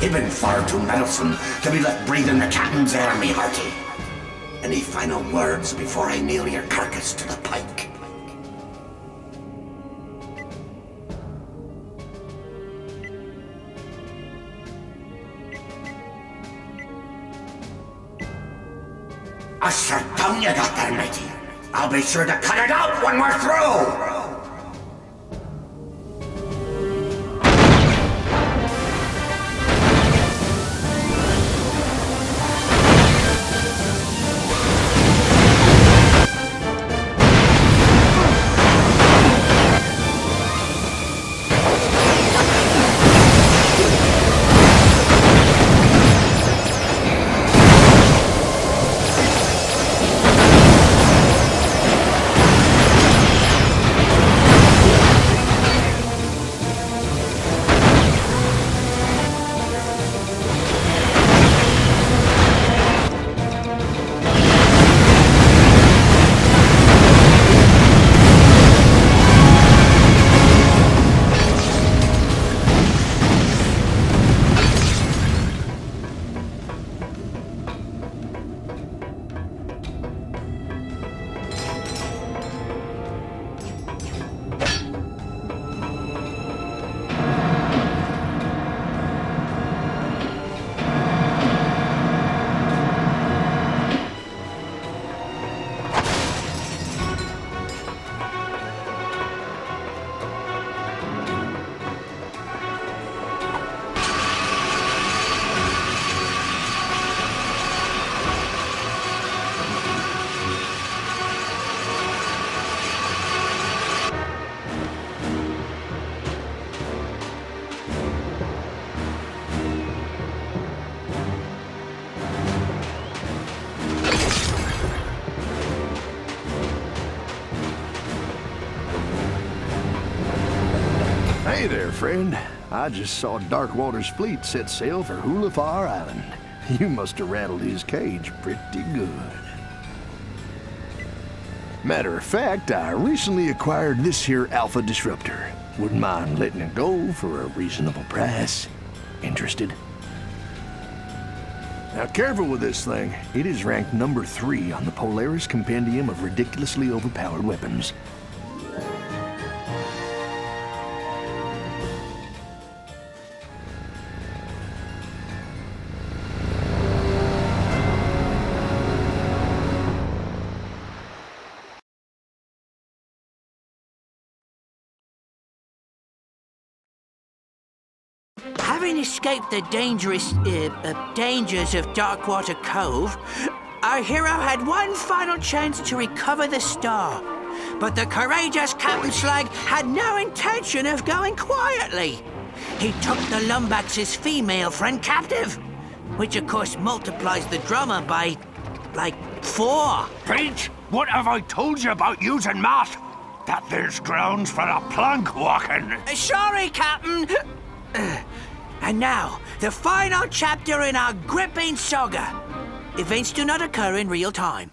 You've been far too meddlesome to be left breathing the captain's air, me hearty. Any final words before I nail your carcass to the pike? A sure tongue you got there, matey. I'll be sure to cut it out when we're through! Hey there, friend. I just saw Darkwater's fleet set sail for Hulafar Island. You must have rattled his cage pretty good. Matter of fact, I recently acquired this here Alpha Disruptor. Wouldn't mind letting it go for a reasonable price. Interested? Now careful with this thing. It is ranked number 3 on the Polaris Compendium of ridiculously overpowered weapons. Having escaped the dangerous dangers of Darkwater Cove, our hero had one final chance to recover the star. But the courageous Captain Slag had no intention of going quietly. He took the Lumbax's female friend captive, which of course multiplies the drummer by, like, 4. Pete, what have I told you about using math? That there's grounds for a plank walking. Sorry, Captain. And now, the final chapter in our gripping saga. Events do not occur in real time.